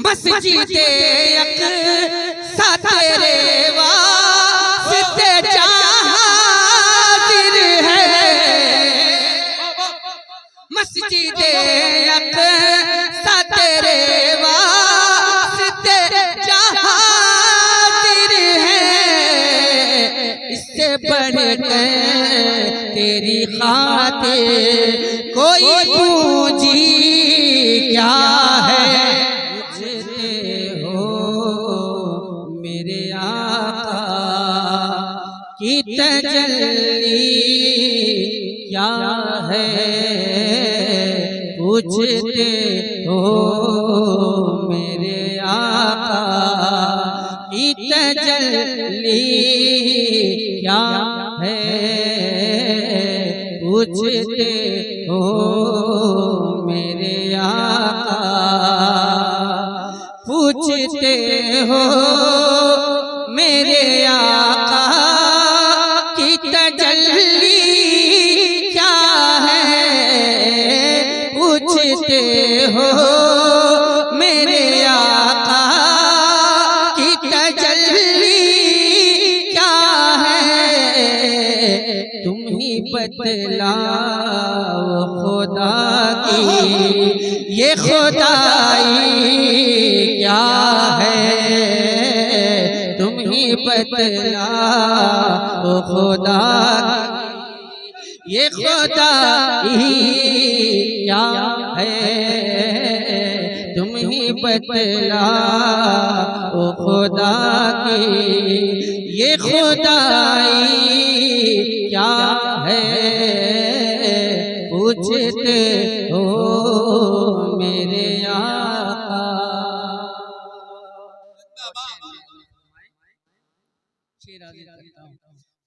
मस्जिदे अक़सा तेरे वास्ते हाज़िर है, मस्जिदे अक़सा तेरे वास्ते हाज़िर है। इससे बढ़कर तेरी खातिर कोई पूंजी क्या है। पूछते हो मेरे आका की तजल्ली क्या है, पूछते हो मेरे आका की तजल्ली क्या है, पूछते हो मेरे आका, पूछते हो मेरे आका की तजल्ली क्या है, पूछते हो मेरे आका की तजल्ली क्या है। तुम ही बतलाओ खुदा की ये खुदाई क्या है, तुम ही बतलाओ खुदा ये खुदाई क्या है, तुम ही बतलाओ खुदा की ये खुदाई क्या है, पूछते हो मेरे आका।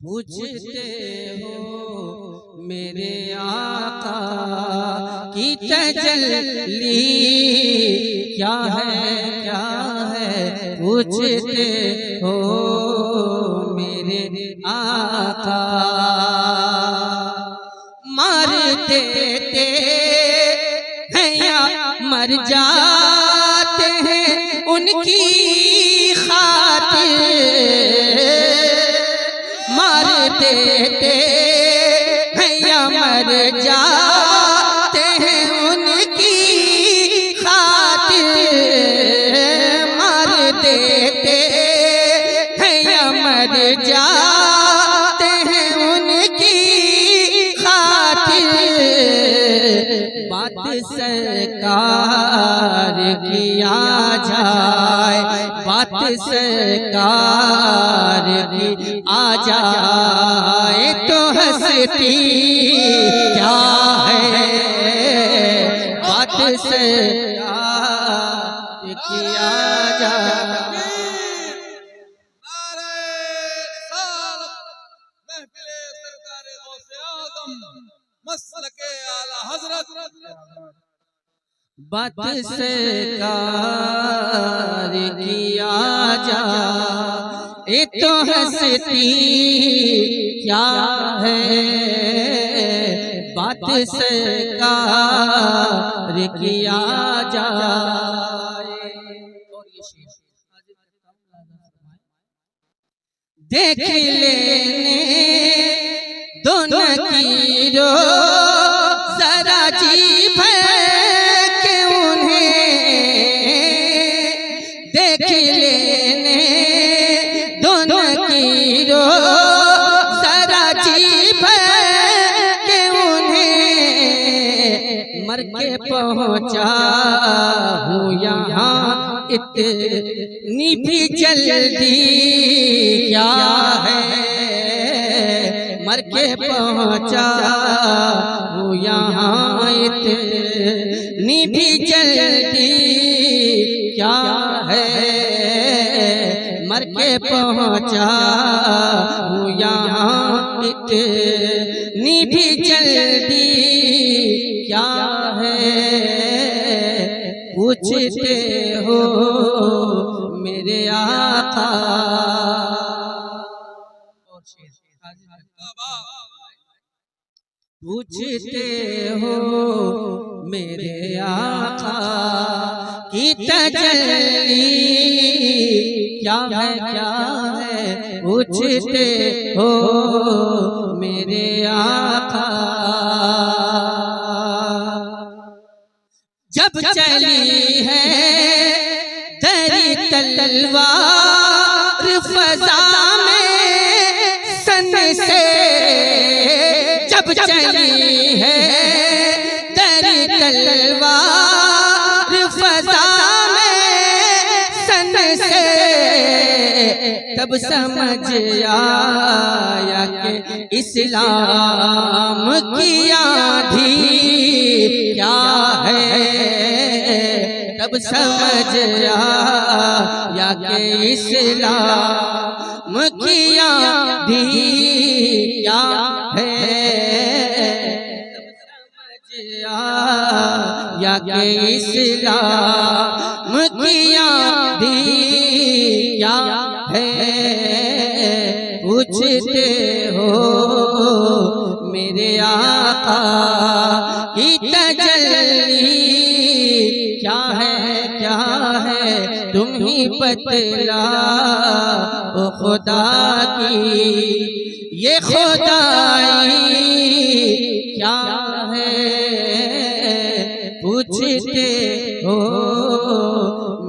पूछते हो मेरे आका की तजल्ली क्या है, क्या है, पूछते हो मेरे आका। मार देते हैं या मर जाते हैं उनकी खातिर, मार देते हैं या मर जाते हैं उनकी खातिर, मार देते हैं या मर जाते हैं उनकी खातिर। बात सरकार की आ जाए, बात सरकार की आ जाए तो हंसती क्या है, बात सरकार की आ जाए। बात सरकार की आ जाए तो हंसती क्या है, बात सरकार की आ जाए। देख लेने दो नकीरो जरा जी भर के उन्हें, देख लेने दो नकीरो जरा जी भर के उन्हें। मर के पहुँचा हूँ यहाँ इतनी भी जल्दी क्या है, मर के पहुँचा हूँ यहाँ इतनी भी जल्दी क्या है, मर के पहुँचा हूँ यहाँ इतनी भी जल्दी क्या है, पूछते हो मेरे आका। पूछते हो मेरे आका की तजल्ली क्या है पूछते हो मेरे आका। जब चली है तेरी तलवार फजा में सन से, जब चली है तेरी तलवार फजा में सन से, तब समझ आया कि इस्लाम की आधी क्या है, तब समझ आया कि इस्लाम की आधी क्या है, या कि इस्लाम की आधी क्या है। पूछते हो मेरे आका की तजल्ली क्या है तुम ही बतला ओ खुदा की ये खुदाई क्या है। पूछते हो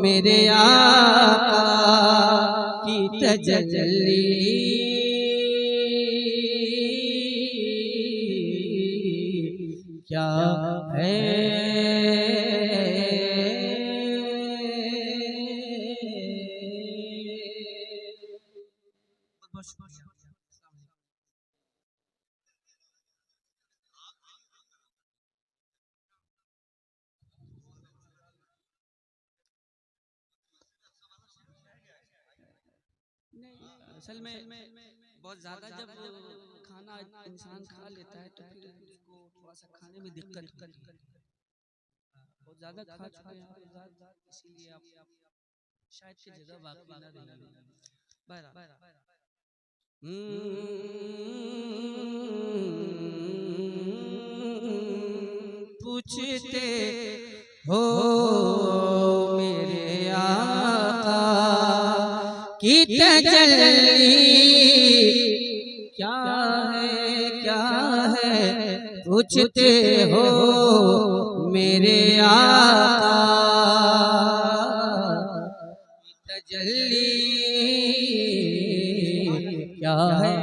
मेरे आका की तजल्ली क्या है। असल में बहुत ज़्यादा जब खाना इंसान खा लेता है तो फिर उसको थोड़ा सा खाने में दिक्कत होती है। बहुत ज़्यादा खा चुके हैं इसीलिए आप शायद की जगह बाकी ना रहेंगे। पूछते हो मेरे आका की तजल्ली क्या है पूछते हो मेरे आका की तजल्ली क्या है।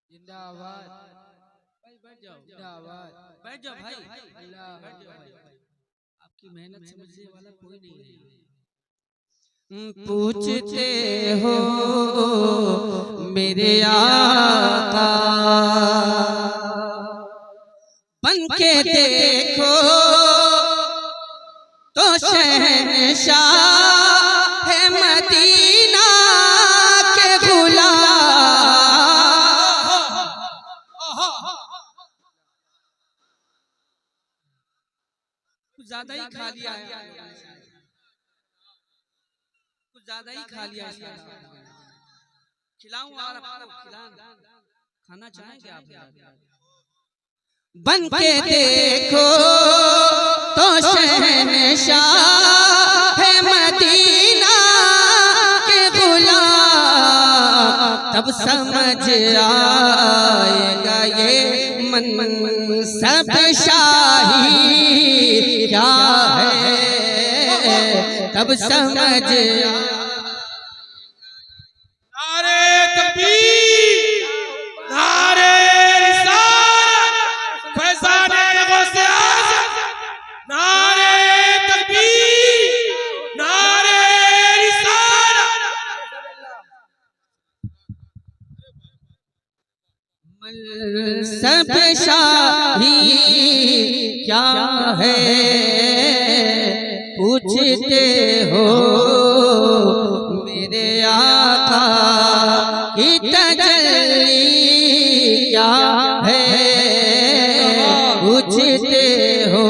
जिंदाबाद भाई, बैठ जाओ, जिंदाबाद बैठ जाओ भाई, अल्लाह बैठ जाओ भाई, आपकी मेहनत समझने वाला कोई नहीं है। पूछते हो मेरे आका बन के देखो तो शहंशाह है मदीना के गुलाम। कुछ ज्यादा ही खा लिया है, कुछ ज्यादा ही खा लिया है। खिलाऊं और आपको खाना चाहेंगे आप? बन के देखो तो शहंशाह है मदीना के गुलाम, तब समझ आएगा ये मनसब शाही क्या है, तब समझ नारे तकबीर, नारे रिसालत, फैज़ाने गौसे आज़म, नारे तकबीर, नारे रिसालत। मनसब शाही क्या है पूछते हो मेरे आका की तजल्ली क्या है। पूछते हो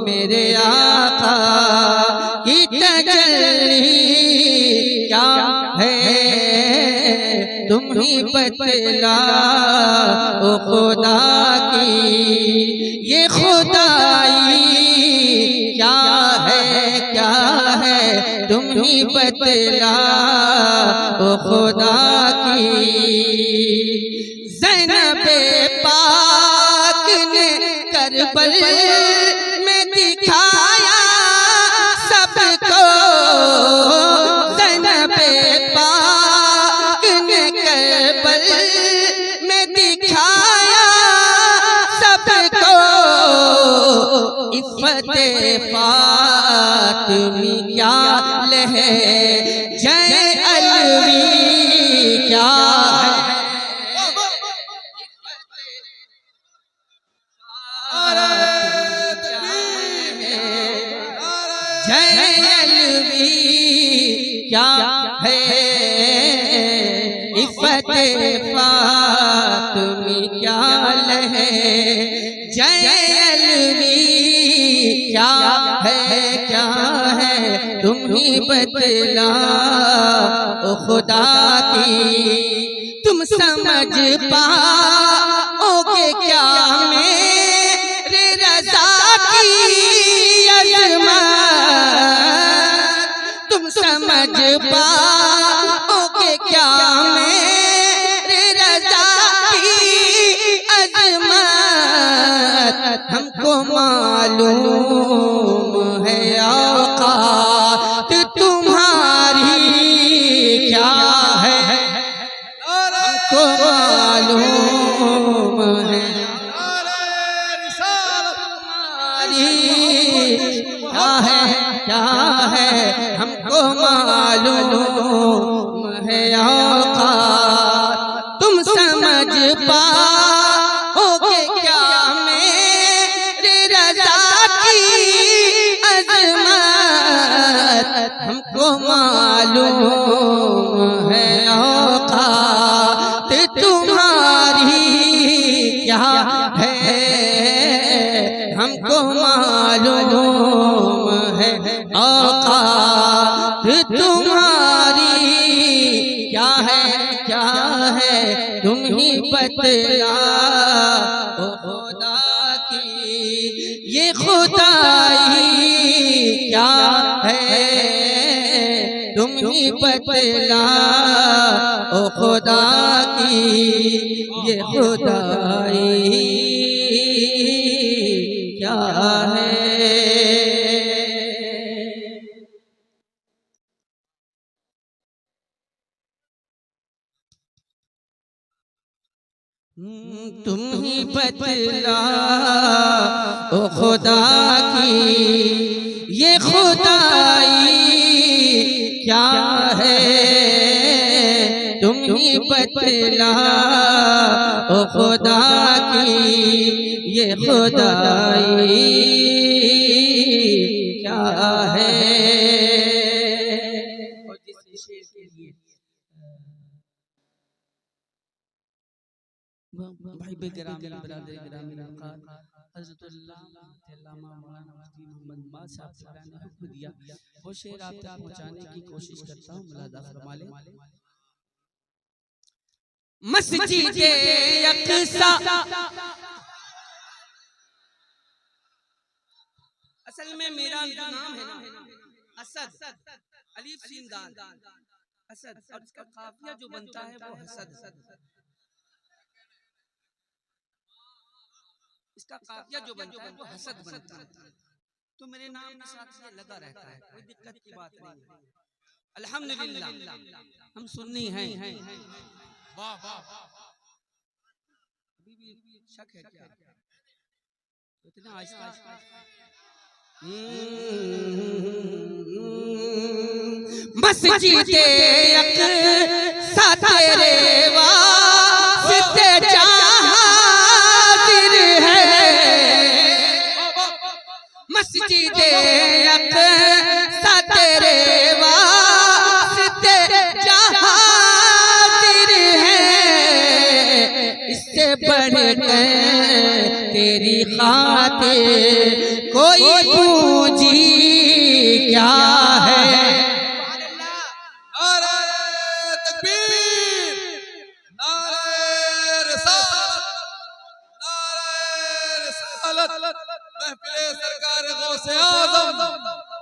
मेरे आका तुम ही बतला ओ खुदा की ये खुदाई क्या है तुम ही बतला ओ खुदा की। ज़ैनबे पाक ने करबल में दिखाया सबको, ज़ैनबे पाक ने करबल में दिखाया सबको, इफ़्फ़ते फ़ातिमी क्या लहे जय अलवी क्या जय अलवी क्या है, इफ़्फ़ते फ़ातिमी क्या लहे जय अलवी क्या है तुम ही बतला ओ खुदा की। तुम समझ पाओगे क्या मेरे रज़ा की अज़मत, तुम समझ पाओगे क्या मेरे रज़ा की अज़मत। हमको मालूम है औकात तुम्हारी क्या है, हमको मालूम है क्या है हमको मालूम है औकात। तुम समझ पाओगे क्या मेरे रज़ा की अज़मत, हमको मालूम है औकात तुम्हारी क्या है, हमको मालूम है औकात तुम्हारी क्या है तुम ही बतला ओ खुदा की ये खुदाई क्या है, तुम ही बतला ओ खुदा की ये खुदाई क्या है। तुम ही बतला ओ खुदा की ये खुदाई क्या है, तुम ही बतला ओ खुदा की ये खुदाई क्या है। और जिस शेर के लिए भाई बेगरामी बरादरी गिरामी वक़ार हज़रत अल्लामा मौलाना मुफ्ती मोहम्मद माद साहब से मैंने हुक्म दिया वो शेर आप तक पहुंचाने की कोशिश करता हूं। मुलादा फरमा लें। मस्जिदे अक़सा असल में मेरा जो नाम है ना असद, अलीफ सीन दाल असद, और इसका काफिया जो बनता है वो हसद, इसका काफिया जो बनता है वो हसद बनता है। तो मेरे नाम के साथ ये लगा रहता है, कोई दिक्कत की बात नहीं है। अल्हम्दुलिल्लाह हम सुन्नी हैं। वाह वाह, अभी भी शक है क्या? इतना आहिस्ता मस्जिदे अक़सा तेरे वास्ते हाज़िर है, मस्जिदे अक़सा तेरे वास्ते हाज़िर है, इससे बढ़कर तेरी खातिर कोई पूंजी क्या है। महफिल सरकार गौसे आज़म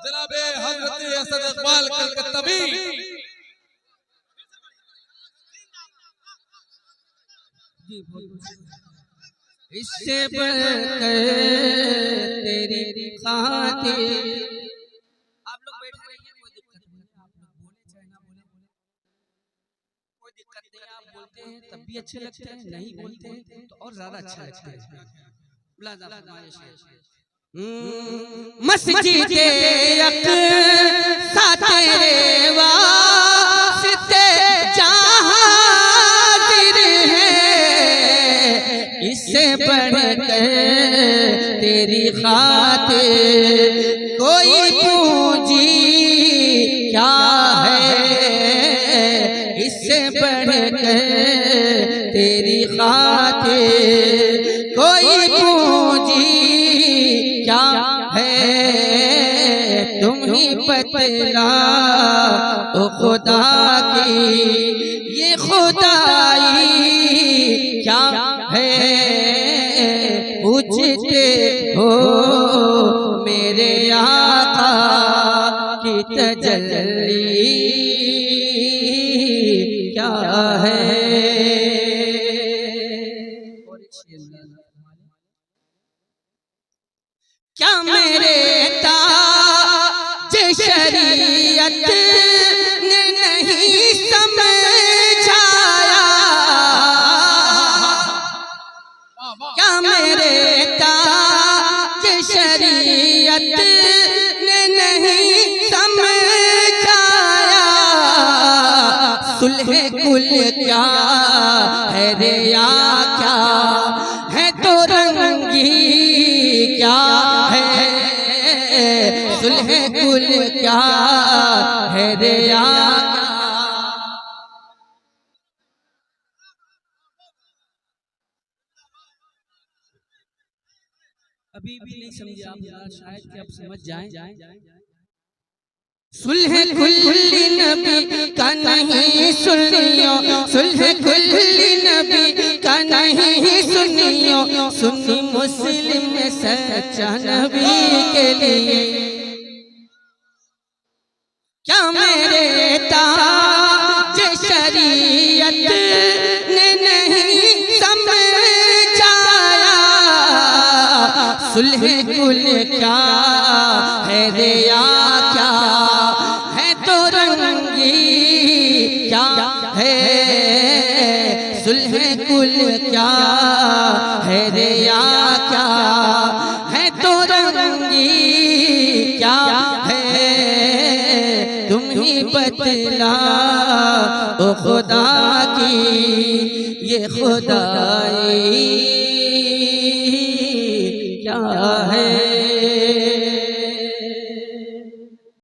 जनाब हजरत असद इकबाल कलकत्तवी इससे बढ़कर तेरी खातिर आप लोग बैठे रहिए, कोई दिक्कत नहीं, आप लोग बोले चाहे ना बोले कोई दिक्कत नहीं। आप बोलते हैं तब भी अच्छे लगते हैं, नहीं बोलते हैं तो और ज्यादा अच्छा लगता है। मस्जिद अक़सा तेरे वास्ते हाज़िर है, इससे बढ़कर तेरी खातिर कोई पूंजी क्या है, इससे बढ़कर तेरी खातिर कोई पूंजी क्या है। तुम ही बतला ओ खुदा की ये खुदाई क्या है, पूछते हो मेरे आका की तजल्ली क्या है। क्या मेरे ताज शरीयत ने नहीं समझाया, क्या मेरे ताज शरीयत ने नहीं समझाया, सुलह कुल क्या है रे या क्या है तो रंगी क्या है, सुलह कुल क्या है रे या क्या। अभी भी नहीं समझे आप यार, शायद कि आप समझ जाएं। सुलह कुल्ली नबी का नहीं सुनियो, सुलह कुल्ली नबी का नहीं सुनियो, सुन्नी मुस्लिम में सच्चा नबी के लिए। क्या मेरे ताज शरीयत ने नहीं समझाया, सुलह कुल क्या है रे या क्या है तो रंगी क्या है, सुलह कुल क्या है रे या क्या है तो रंगी क्या है। तुम ही बतला ओ खुदा की ये खुदाई क्या है।